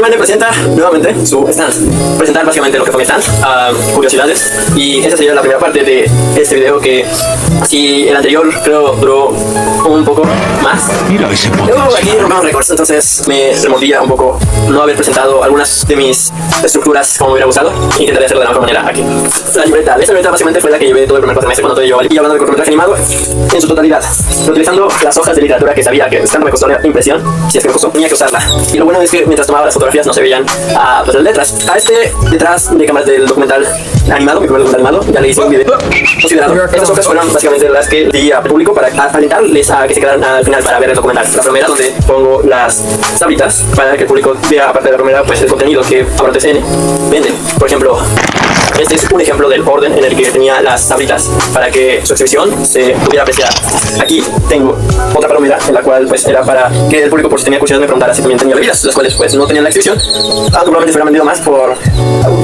Mane presenta nuevamente su stand. Presentar básicamente lo que fue mi stand, curiosidades. Y esa sería la primera parte de este video, que si el anterior creo duró un poco más. Mira ese Luego aquí rompamos récords, entonces me remordía un poco no haber presentado algunas de mis estructuras como me hubiera gustado. Intentaré hacerlo de la mejor manera aquí. La libreta. Esta libreta básicamente fue la que llevé todo el primer cuatrimestre cuando todo yo. Y hablando de cortometraje animado en su totalidad, utilizando las hojas de literatura que sabía que tanto me costó la impresión, si es que me costó, tenía que usarla. Y lo bueno es que mientras tomaba las fotografías no se veían pues, las letras. A este, detrás de cámaras del documental animado, mi primer documental animado, ya le hice un video considerado. Estas hojas fueron básicamente las que di al público para alentarles a que se quedaran al final para ver el documental. La primera donde pongo las tablitas para que el público vea, aparte de la primera, pues el contenido que APROTCN vende. Por ejemplo, este es un ejemplo del orden en el que tenía las tablitas para que su exhibición se pudiera apreciar. Aquí tengo otra palomera en la cual pues era para que el público, por si tenía curiosidad, me preguntara si también tenía bebidas, las cuales pues no tenían la exhibición. Probablemente se hubieran vendido más por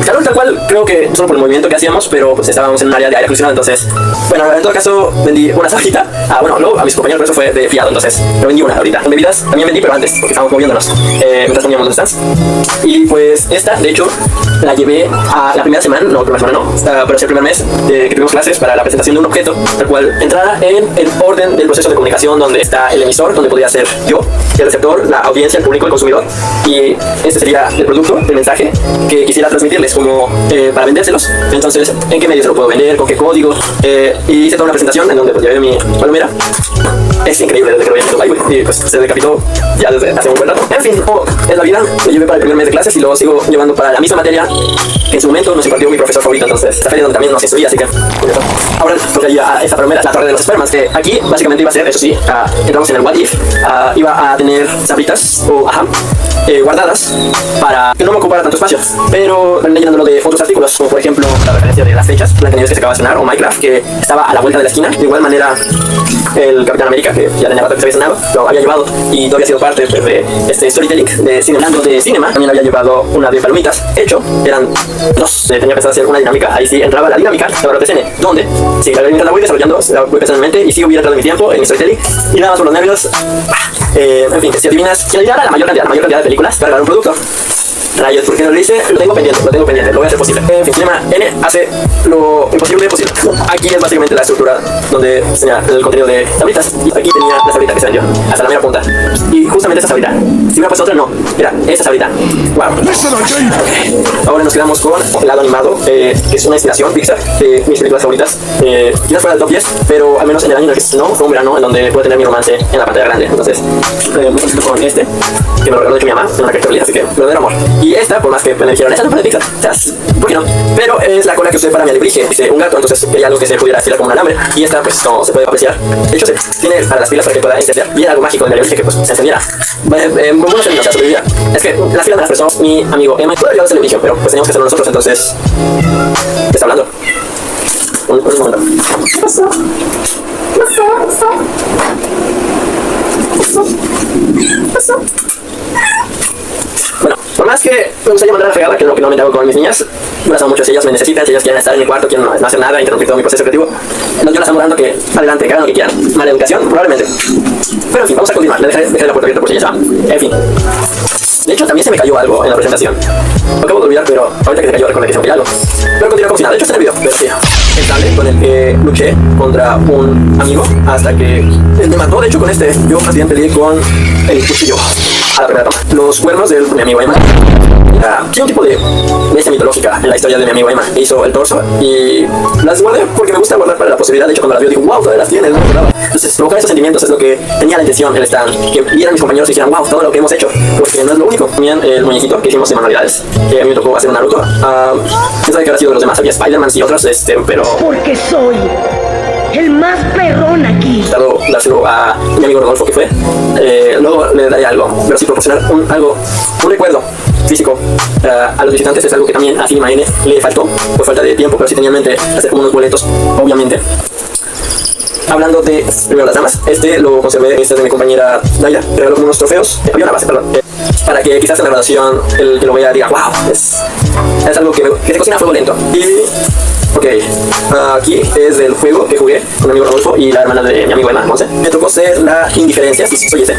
calor, tal cual, creo que solo por el movimiento que hacíamos, pero pues estábamos en un área de aire acondicionado, entonces bueno, en todo caso vendí una tablita luego a mis compañeros, pero eso fue de fiado, entonces yo vendí una ahorita. En bebidas también vendí, pero antes, porque estábamos moviéndonos mientras poníamos los stands. Y pues esta, de hecho, la llevé a la primera semana, no, primera semana no, pero sí el primer mes que tuvimos clases para la presentación de un objeto, el cual entrara en el orden del proceso de comunicación, donde está el emisor, donde podría ser yo, el receptor, la audiencia, el público, el consumidor, y este sería el producto, el mensaje que quisiera transmitirles como para vendérselos. Entonces, ¿en qué medios se lo puedo vender? ¿Con qué código? Y hice toda una presentación en donde pues llevé mi palomera. Es increíble desde que lo vi en YouTube, y pues se decapitó ya desde hace un buen rato. En fin, es la vida. Lo llevé para el primer mes de clases y lo sigo llevando para la misma materia que en su momento nos impartió mi profesor favorito. Entonces, esta feria donde también nos instruía, así que ahora tocaría a esta palomera, la torre de los espermas, que aquí básicamente iba a ser, eso sí, entramos en el what if, iba a tener sabritas guardadas para que no me ocupara tanto espacio, pero terminé llenándolo de otros artículos, como por ejemplo la referencia de las fechas, Blancanieves que se acaba de estrenar, o Minecraft, que estaba a la vuelta de la esquina. De igual manera, el Capitán América, que ya tenía rato que se había estrenado, lo había llevado y no había sido parte de este storytelling de cine. Hablando de cinema, también había llevado una de palomitas. Hecho, eran dos, tenía pensado hacer una dinámica, ahí sí entraba la dinámica de APROTCN, donde sí, mientras la voy desarrollando, la voy personalmente y sigo bien atrás de mi tiempo en mi storytelling, y nada más por los nervios. En fin, si adivinas quién adivinara la mayor cantidad de películas para un producto. Rayos, porque no lo hice, lo tengo pendiente, lo voy a hacer posible. En fin, Cinema N hace lo imposible posible. Aquí es básicamente la estructura donde tenía el contenido de tablitas, y aquí tenía la tablita que se vendió, hasta la mera punta. Y justamente esa tablita, si hubiera puesto otra, no, era esa tablita. Wow. Ahora nos quedamos con el lado animado, que es una inspiración Pixar de mis películas favoritas. Quizás fuera del top 10, pero al menos en el año en el que no, fue un verano en donde pude tener mi romance en la pantalla grande. Entonces, con este, que me lo regaló de hecho mi mamá, en una caricatura, así que verdadero amor. Y esta, por más que me dijeron, esa no fue de Pixar, o sea, ¿por qué no? Pero es la cola que usé para mi alebrije, dice un gato, entonces quería algo que se pudiera estirar como un alambre, y esta pues no se puede apreciar. De hecho, tiene para las pilas para que pueda encender bien algo mágico en mi alebrije que pues se encendiera. Bueno, o sea, sobreviviera. Es que las pilas me las prestó mi amigo Emma, puede ayudar a alebrije, pero pues teníamos que hacerlo nosotros, entonces... ¿Qué está hablando? Un momento. ¿Qué pasó? Bueno, por más que me gustaría mandar a la fregada, que es lo que normalmente hago con mis niñas, yo las amo mucho, si ellas me necesitan, si ellas quieren estar en mi cuarto, quieren no hacer nada, interrumpir todo mi proceso creativo, yo las amo dando que adelante, que hagan lo que quieran. Mala educación, probablemente. Pero en fin, vamos a continuar, le dejaré la puerta abierta por si ellas van. En fin. De hecho, también se me cayó algo en la presentación. Lo acabo de olvidar, pero ahorita que se cayó recordé que se me cayó algo. Pero continúa como si nada. De hecho, está en el video, pero sí. El cable con el que luché contra un amigo hasta que él me mató. De hecho, con este, yo más bien peleé con el cuchillo a la primera toma. Los cuernos de mi amigo Emma. Tiene un tipo de bestia mitológica en la historia de mi amigo Emma. Hizo el torso y las guardé porque me gusta guardar para la posibilidad. De hecho, cuando las vio digo, wow, todavía las tienes, no me acordaba. Entonces, provocar esos sentimientos es lo que tenía la intención el stand. Que vieran mis compañeros y dijeran, wow, todo lo que hemos hecho. Porque no es lo único. También el muñequito que hicimos de manualidades, que a mí me tocó hacer un Naruto. Quién sabe qué habrá sido de los demás. Había Spider-Man y otros, pero... Porque soy el más perrón aquí. Dárselo a mi amigo Rodolfo, que fue. Luego le daré algo, pero sí proporcionar un recuerdo físico a los visitantes es algo que también a Cinema N le faltó por falta de tiempo, pero sí tenía en mente hacer como unos boletos, obviamente. Hablando de primero las damas, lo conservé, este es de mi compañera Daira, regaló como unos trofeos, había una base, perdón, para que quizás en la graduación el que lo vea diga, wow, es algo que se cocina a fuego lento. Y Ok, aquí es del juego que jugué con mi amigo Rodolfo y la hermana de mi amigo Emma, Monse. Me tocó ser la indiferencia, sí, soy ese.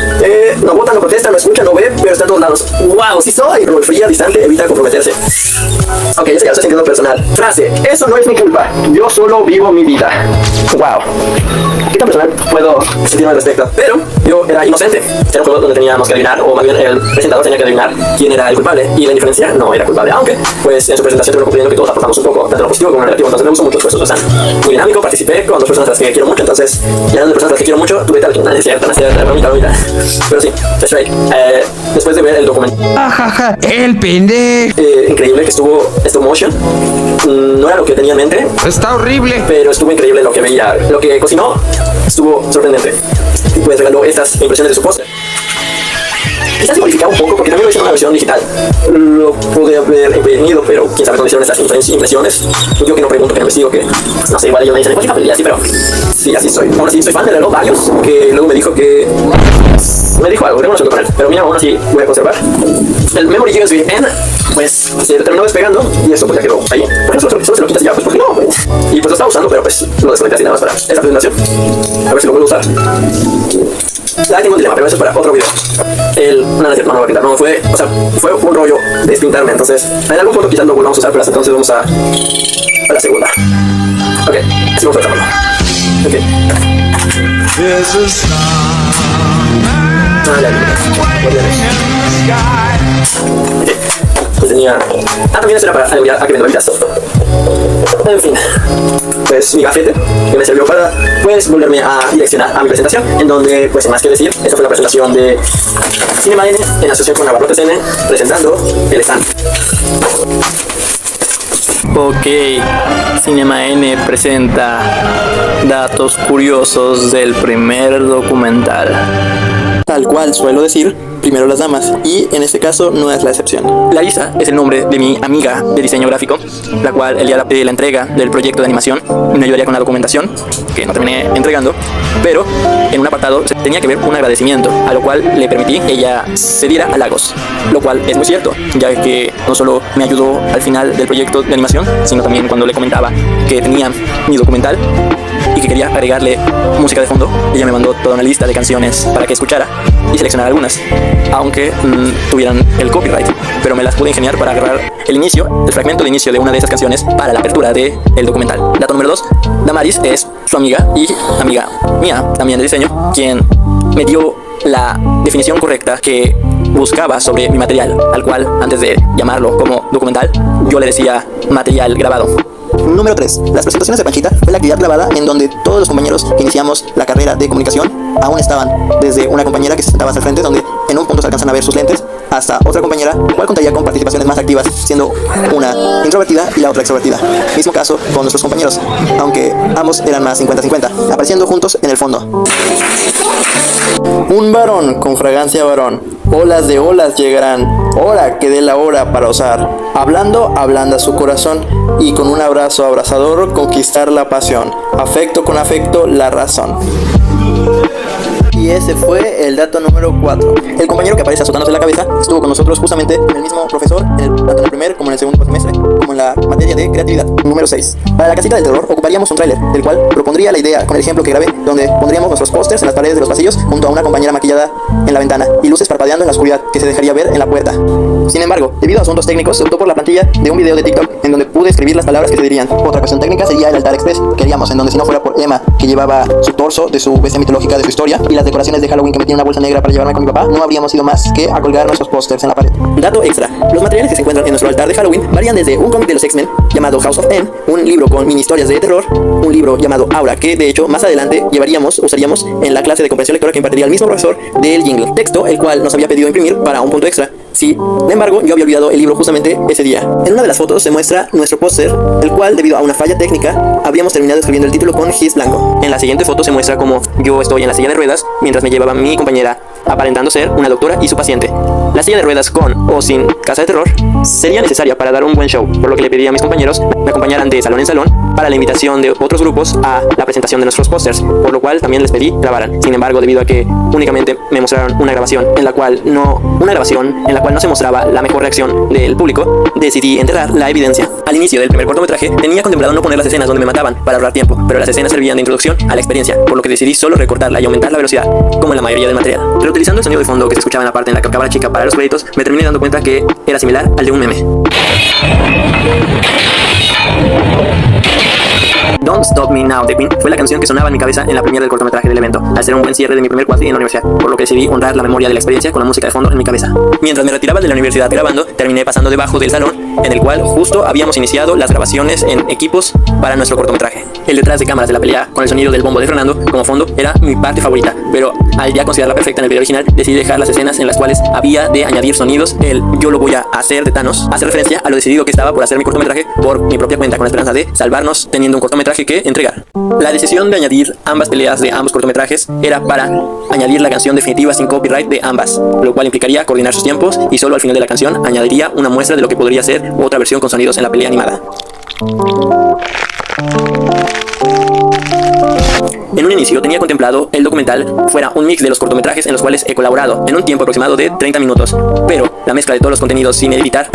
No vota, no protesta, no escucha, no ve, pero está en todos lados. ¡Wow! Sí soy. Rodolfo fría, distante, evita comprometerse. Ok, ese ya lo estoy sintiendo personal. Frase: eso no es mi culpa, yo solo vivo mi vida. ¡Wow! ¿Qué tan personal puedo sentirme al respecto? Pero yo era inocente. Era un juego donde teníamos que adivinar, o más bien el presentador tenía que adivinar quién era el culpable, y la indiferencia no era culpable. Aunque, pues en su presentación tuve concluyendo que todos aportamos un poco, tanto en lo positivo como en lo negativo. Entonces me gustó mucho, pues eso están muy dinámico. Participé con dos personas a las que quiero mucho. Entonces, ya hablando de personas a las que quiero mucho, tuve tal que no es cierto, bromita. Pero sí, that's right. Después de ver el documental, Ajaja, el pendejo. increíble que estuvo stop motion. No era lo que tenía en mente, Está horrible. pero estuvo increíble lo que veía. Lo que cocinó estuvo sorprendente. Y pues regaló estas impresiones de su póster. Quizás se modificaba un poco porque también lo hice en una versión digital. Lo pude haber imprimido, pero quién sabe cómo hicieron estas impresiones. Yo que no pregunto, que no investigo, que no sé, igual ellos me dicen, pues familia, sí, pero sí, así soy. Aún así, soy fan de reloj varios, que luego me dijo que. Me dijo algo, tengo una con él, pero mira, aún así voy a conservar. El Memory USB N, pues se terminó despegando y eso pues ya quedó ahí. Por eso solo se lo quitas y ya, pues porque no, pues. Y pues lo estaba usando, pero pues lo desconecté así nada más para esta presentación. A ver si lo puedo usar. Ya tengo un dilema, pero eso es para otro video. No lo voy a quitar, no, fue un rollo despintarme, entonces en algún punto quizás lo volvamos a usar, pero hasta entonces vamos a la segunda. Ok, así vamos a usarlo. Ok. Pues tenía... también eso era para ayudar a que me lo olvidas. En fin, pues mi gafete que me sirvió para pues volverme a direccionar a mi presentación, en donde pues sin más que decir, esta fue la presentación de Cinema N en asociación con Abarrotes N, presentando el stand. Ok, Cinema N presenta datos curiosos del primer documental. Tal cual suelo decir, primero las damas, y en este caso no es la excepción. Larisa es el nombre de mi amiga de diseño gráfico, la cual el día de la entrega del proyecto de animación me ayudaría con la documentación, que no terminé entregando, pero en un apartado se tenía que ver un agradecimiento, a lo cual le permití que ella se diera halagos, lo cual es muy cierto, ya que no solo me ayudó al final del proyecto de animación, sino también cuando le comentaba que tenía mi documental y que quería agregarle música de fondo. Ella me mandó toda una lista de canciones para que escuchara y seleccionara algunas, aunque tuvieran el copyright, pero me las pude ingeniar para agarrar el fragmento de inicio de una de esas canciones para la apertura del documental. Dato número 2, Damaris es su amiga y amiga mía, también de diseño, quien me dio la definición correcta que buscaba sobre mi material, al cual antes de llamarlo como documental, yo le decía material grabado. Número 3. Las presentaciones de Panchita fue la actividad grabada en donde todos los compañeros que iniciamos la carrera de comunicación aún estaban. Desde una compañera que se sentaba hasta el frente, donde en un punto se alcanzan a ver sus lentes, hasta otra compañera, la cual contaría con participaciones más activas, siendo una introvertida y la otra extrovertida. Mismo caso con nuestros compañeros, aunque ambos eran más 50-50, apareciendo juntos en el fondo. Un varón con fragancia varón, olas de olas llegarán, hora que dé la hora para osar. Hablando, ablanda su corazón, y con un abrazo abrazador conquistar la pasión. Afecto con afecto, la razón. Y ese fue el dato número 4. El compañero que aparece azotándose la cabeza estuvo con nosotros justamente el mismo profesor, tanto en el primer como en el segundo semestre, como en la materia de creatividad. Número 6. Para la casita del terror ocuparíamos un tráiler, el cual propondría la idea con el ejemplo que grabé, donde pondríamos nuestros pósters en las paredes de los pasillos junto a una compañera maquillada en la ventana y luces parpadeando en la oscuridad que se dejaría ver en la puerta. Sin embargo, debido a asuntos técnicos, se optó por la plantilla de un video de TikTok en donde pude escribir las palabras que se dirían. Otra cuestión técnica sería el altar express que haríamos, en donde si no fuera por Emma, que llevaba su torso de su bestia mitológica de su historia, y las decoraciones de Halloween que metí en una bolsa negra para llevarme con mi papá, no habríamos ido más que a colgar nuestros pósters en la pared. Dato extra: los materiales que se encuentran en nuestro altar de Halloween varían desde un cómic de los X-Men llamado House of M, un libro con mini historias de terror, un libro llamado Aura, que de hecho más adelante usaríamos en la clase de comprensión lectora que impartiría el mismo profesor del jingle, texto el cual nos había pedido imprimir para un punto extra. Sin embargo, yo había olvidado el libro justamente ese día. En una de las fotos se muestra nuestro póster, el cual, debido a una falla técnica, habíamos terminado escribiendo el título con gis blanco. En la siguiente foto se muestra como yo estoy en la silla de ruedas mientras me llevaba mi compañera, aparentando ser una doctora y su paciente. La silla de ruedas con o sin casa de terror sería necesaria para dar un buen show, por lo que le pedí a mis compañeros me acompañaran de salón en salón para la invitación de otros grupos a la presentación de nuestros pósters, por lo cual también les pedí grabaran. Sin embargo, debido a que únicamente me mostraron una grabación en la cual no se mostraba la mejor reacción del público, decidí enterrar la evidencia. Al inicio del primer cortometraje tenía contemplado no poner las escenas donde me mataban para ahorrar tiempo, pero las escenas servían de introducción a la experiencia, por lo que decidí solo recortarla y aumentar la velocidad, como en la mayoría del material. Reutilizando el sonido de fondo que se escuchaba en la parte en la que acababa la chica para los créditos, me terminé dando cuenta que era similar al de un meme. Don't Stop Me Now de Queen fue la canción que sonaba en mi cabeza en la premiere del cortometraje del evento, al ser un buen cierre de mi primer cuatri en la universidad, por lo que decidí honrar la memoria de la experiencia con la música de fondo en mi cabeza. Mientras me retiraba de la universidad grabando, terminé pasando debajo del salón en el cual justo habíamos iniciado las grabaciones en equipos para nuestro cortometraje. El detrás de cámaras de la pelea con el sonido del bombo de Fernando como fondo era mi parte favorita, pero al ya considerarla perfecta en el video original, decidí dejar las escenas en las cuales había de añadir sonidos. El "yo lo voy a hacer" de Thanos hace referencia a lo decidido que estaba por hacer mi cortometraje por mi propia cuenta, con la esperanza de salvarnos teniendo un cortometraje que entregar. La decisión de añadir ambas peleas de ambos cortometrajes era para añadir la canción definitiva sin copyright de ambas, lo cual implicaría coordinar sus tiempos y solo al final de la canción añadiría una muestra de lo que podría ser otra versión con sonidos en la pelea animada. En un inicio tenía contemplado el documental fuera un mix de los cortometrajes en los cuales he colaborado en un tiempo aproximado de 30 minutos, pero la mezcla de todos los contenidos sin editar,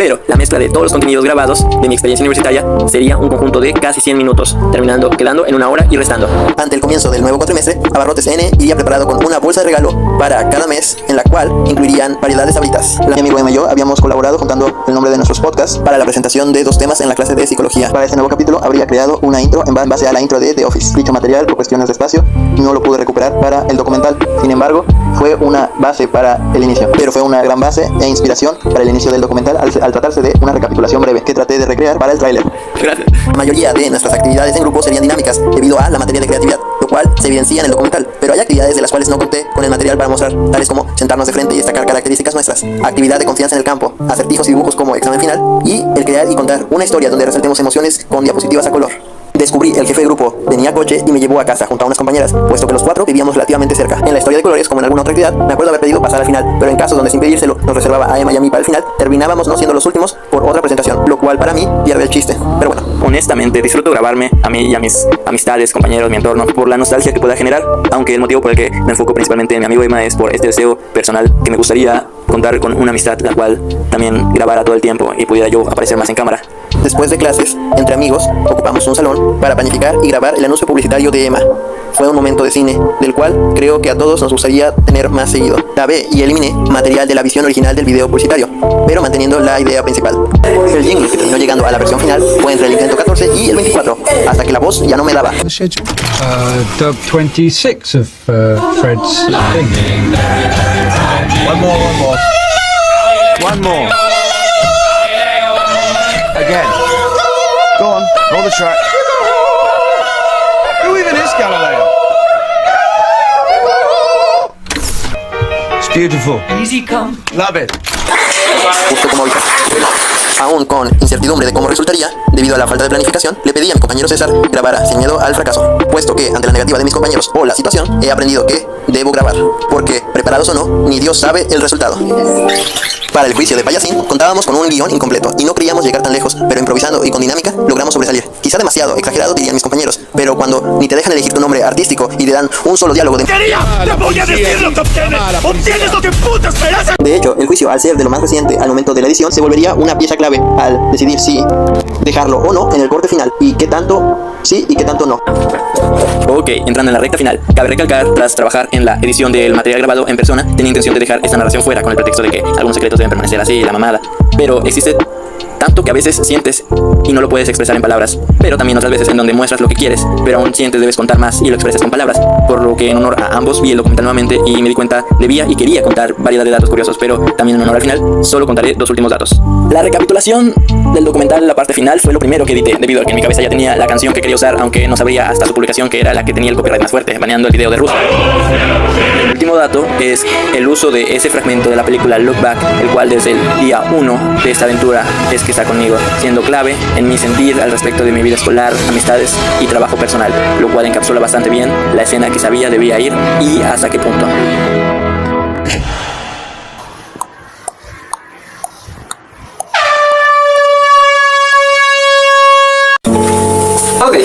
grabados de mi experiencia universitaria sería un conjunto de casi 100 minutos, quedando en 1 hora y restando. Ante el comienzo del nuevo cuatrimestre, Abarrotes N iría preparado con una bolsa de regalo para cada mes, en la cual incluirían variedad de sabritas. Mi amigo Emma y yo habíamos colaborado juntando el nombre de nuestros podcasts para la presentación de 2 temas en la clase de psicología. Para este nuevo capítulo habría creado una intro en base a la intro de The Office. Dicho material, por cuestiones de espacio, no lo pude recuperar para el documental. Sin embargo, fue una base para el inicio, pero fue una gran base e inspiración para el inicio del documental al tratarse de una recapitulación breve que traté de recrear para el tráiler. Gracias. La mayoría de nuestras actividades en grupo serían dinámicas debido a la materia de creatividad, lo cual se evidencia en el documental, pero hay actividades de las cuales no conté con el material para mostrar, tales como sentarnos de frente y destacar características nuestras, actividad de confianza en el campo, acertijos y dibujos como examen final, y el crear y contar una historia donde resaltemos emociones con diapositivas a color. Descubrí el jefe de grupo, tenía coche y me llevó a casa junto a unas compañeras, puesto que los 4 vivíamos relativamente cerca. En la historia de colores, como en alguna otra actividad, me acuerdo haber pedido pasar al final, pero en casos donde sin pedírselo nos reservaba a Emma y a mí para el final, terminábamos no siendo los últimos por otra presentación, lo cual para mí pierde el chiste. Pero bueno, honestamente disfruto grabarme a mí y a mis amistades, compañeros, mi entorno, por la nostalgia que pueda generar, aunque el motivo por el que me enfoco principalmente en mi amigo Emma es por este deseo personal que me gustaría contar con una amistad la cual también grabara todo el tiempo y pudiera yo aparecer más en cámara. Después de clases, entre amigos, ocupamos un salón para planificar y grabar el anuncio publicitario de Emma. Fue un momento de cine, del cual creo que a todos nos gustaría tener más seguido. Grabé y eliminé material de la visión original del video publicitario, pero manteniendo la idea principal. El jingle que terminó llegando a la versión final fue entre el intento 14 y el 24, hasta que la voz ya no me daba. Dub 26 of Fred's thing. One more. Again. Go on, roll the track. Who even is Galileo? It's beautiful. Easy come. Love it. Justo como ahorita. Aún con incertidumbre de cómo resultaría, debido a la falta de planificación, le pedí a mi compañero César grabara sin miedo al fracaso, puesto que ante la negativa de mis compañeros o la situación, he aprendido que debo grabar, porque preparados o no, ni Dios sabe el resultado. Para el juicio de Payasín, contábamos con un guión incompleto y no creíamos llegar tan lejos, pero improvisando y con dinámica logramos sobresalir. Quizá demasiado exagerado, dirían mis compañeros, pero cuando ni te dejan elegir tu nombre artístico y te dan un solo diálogo de ¡Quería! ¡Te voy a decir lo que obtienes! ¡Obtienes lo que puta esperas! De hecho, el juicio, al ser de lo más reciente al momento de la edición, se volvería una pieza clave al decidir si dejarlo o no en el corte final y qué tanto sí y qué tanto no. Ok, entrando en la recta final, cabe recalcar, tras trabajar en la edición del material grabado en persona, tenía intención de dejar esta narración fuera con el pretexto de que algunos secretos deben permanecer así, la mamada. Pero existe tanto que a veces sientes y no lo puedes expresar en palabras, pero también otras veces en donde muestras lo que quieres, pero aún sientes debes contar más y lo expresas con palabras, por lo que en honor a ambos vi el documental nuevamente y me di cuenta debía y quería contar variedad de datos curiosos, pero también en honor al final solo contaré 2 últimos datos. La recapitulación del documental, la parte final, fue lo primero que edité, debido a que en mi cabeza ya tenía la canción que quería usar, aunque no sabría hasta su publicación que era la que tenía el copyright más fuerte, baneando el video de Ruth. El último dato es el uso de ese fragmento de la película Look Back, el cual desde el día 1 de esta aventura es que está conmigo, siendo clave en mi sentir al respecto de mi vida escolar, amistades y trabajo personal, lo cual encapsula bastante bien la escena que sabía debía ir y hasta qué punto. Ok,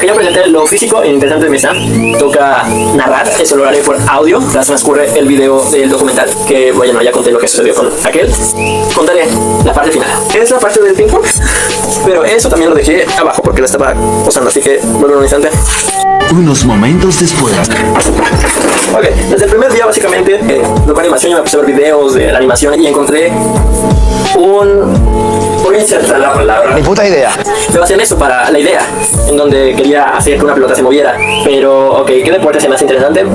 ya presenté lo físico e interesante de mi stand. Toca narrar, eso lo haré por audio tras transcurre el video del documental, que bueno, ya conté lo que sucedió con aquel. Contaré la parte final. Es la parte del ping pong, pero eso también lo dejé abajo porque lo estaba usando, así que vuelvo en un instante. Unos momentos después. Ok, desde el primer día básicamente, con animación yo me puse a ver videos de la animación y encontré voy a insertar la palabra. Ni puta idea. Me basé en eso para la idea, en donde quería hacer que una pelota se moviera. Pero, ok, ¿qué deporte se me hace interesante?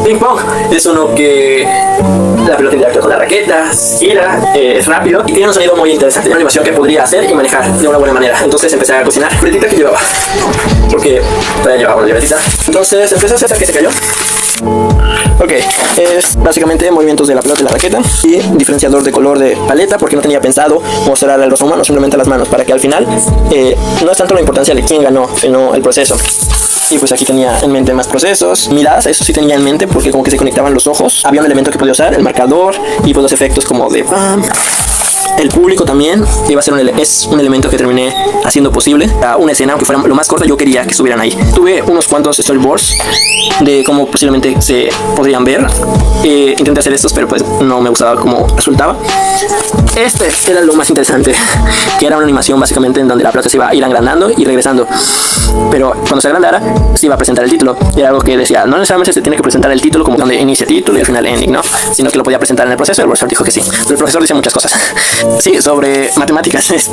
Ping pong es uno que la pelota interactúa con la raqueta, gira, es rápido y tiene un sonido muy interesante. Una animación que podría hacer y manejar de una buena manera. Entonces empecé a cocinar libretita que llevaba, porque todavía llevaba una libretita. Entonces empecé a hacer que se cayó. Ok, es básicamente movimientos de la pelota y la raqueta y diferenciador de color de paleta, porque no tenía pensado mostrar al rostro humano, simplemente las manos, para que al final no es tanto la importancia de quién ganó, sino el proceso. Y pues aquí tenía en mente más procesos, miradas, eso sí tenía en mente, porque como que se conectaban los ojos, había un elemento que podía usar, el marcador, y pues los efectos como de el público también iba a ser es un elemento que terminé haciendo posible. Una escena, aunque fuera lo más corta, yo quería que estuvieran ahí. Tuve unos cuantos storyboards de cómo posiblemente se podrían ver. Intenté hacer estos, pero pues no me gustaba cómo resultaba. Este era lo más interesante, que era una animación básicamente en donde la pelota se iba a ir agrandando y regresando. Pero cuando se agrandara, se iba a presentar el título. Y era algo que decía, no necesariamente se tiene que presentar el título como donde inicia el título y al final ending, no, sino que lo podía presentar en el proceso. El profesor dijo que sí. Pero el profesor dice muchas cosas. Sí, sobre matemáticas, es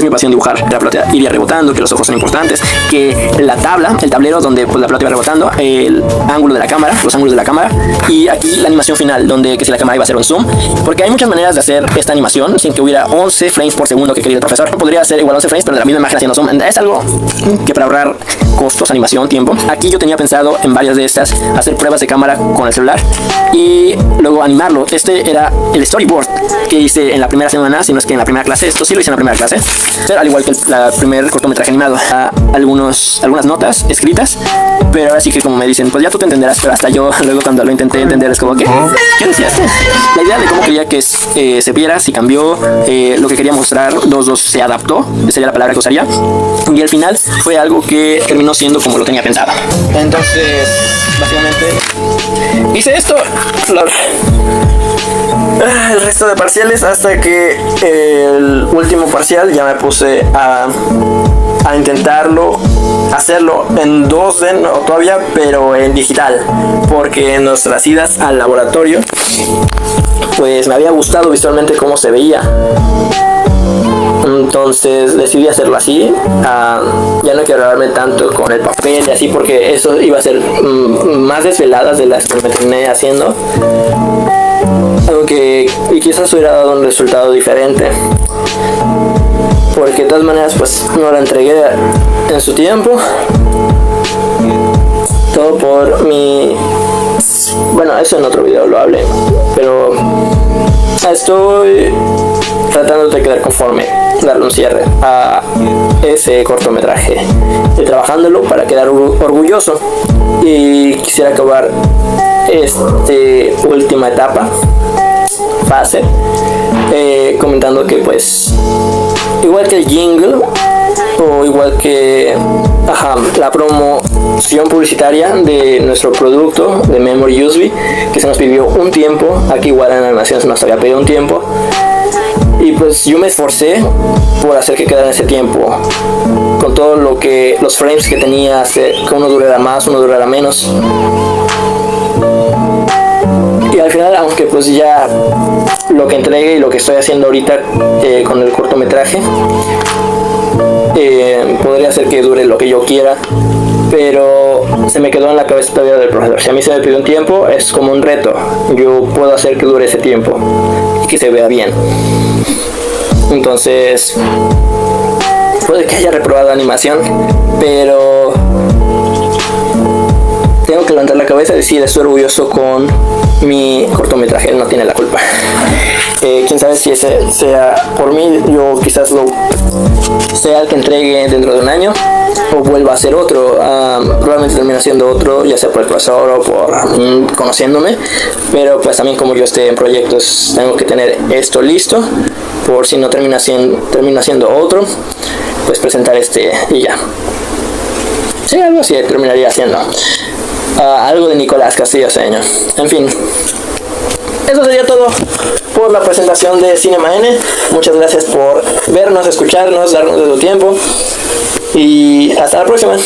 mi pasión dibujar. Que la pelota iría rebotando, que los ojos son importantes, que la tabla, el tablero donde pues, la pelota iba rebotando, el ángulo de la cámara, los ángulos de la cámara, y aquí la animación final, donde que si la cámara iba a hacer un zoom, porque hay muchas maneras de hacer esta animación sin que hubiera 11 frames por segundo que quería el profesor. Podría hacer igual 11 frames, pero de la misma imagen haciendo zoom. Es algo que para ahorrar costos, animación, tiempo. Aquí yo tenía pensado en varias de estas hacer pruebas de cámara con el celular y luego animarlo. Este era el storyboard que hice en la primera semana, si no es que en la primera clase. Esto sí lo hice en la primera clase, pero al igual que el primer cortometraje animado, algunas notas escritas, pero ahora sí que como me dicen, pues ya tú te entenderás, pero hasta yo luego cuando lo intenté entender es como, ¿qué decías? La idea de cómo quería que se viera, si cambió, lo que quería mostrar, dos se adaptó, esa sería la palabra que usaría, y al final fue algo que terminó siendo como lo tenía pensado. Entonces, básicamente, hice esto, el resto de parciales, hasta que el último parcial ya me puse a intentarlo hacerlo en 2D, no todavía, pero en digital, porque en nuestras idas al laboratorio pues me había gustado visualmente cómo se veía. Entonces decidí hacerlo así, ya no quiero grabarme tanto con el papel y así, porque eso iba a ser más desveladas de las que me terminé haciendo, aunque y quizás hubiera dado un resultado diferente, porque de todas maneras pues no la entregué en su tiempo, todo por mi... Bueno, eso en otro video lo hablé, pero estoy tratando de quedar conforme, darle un cierre a ese cortometraje y trabajándolo para quedar orgulloso. Y quisiera acabar esta última fase, comentando que pues igual que el jingle o igual que la promoción publicitaria de nuestro producto de Memory USB, que se nos pidió un tiempo, aquí igual en la animación se nos había pedido un tiempo, y pues yo me esforcé por hacer que quedara ese tiempo, con todo lo que los frames que tenía, que uno durara más, uno durara menos. Y al final, aunque pues ya lo que entregué y lo que estoy haciendo ahorita con el cortometraje podría hacer que dure lo que yo quiera, pero se me quedó en la cabeza todavía del profesor. Si a mí se me pide un tiempo, es como un reto. Yo puedo hacer que dure ese tiempo y que se vea bien. Entonces puede que haya reprobado animación, pero tengo que levantar la cabeza y decir, estoy orgulloso con mi cortometraje, él no tiene la culpa. Quién sabe si ese sea por mí, yo quizás sea el que entregue dentro de un año o vuelva a hacer otro, probablemente termine haciendo otro, ya sea por el profesor o por conociéndome, pero pues también como yo esté en proyectos tengo que tener esto listo, por si no termino haciendo otro, pues presentar este y ya. Sí, algo así terminaría haciendo. Algo de Nicolás Castillo, señor. En fin. Eso sería todo por la presentación de Cinema N. Muchas gracias por vernos, escucharnos, darnos de su tiempo. Y hasta la próxima.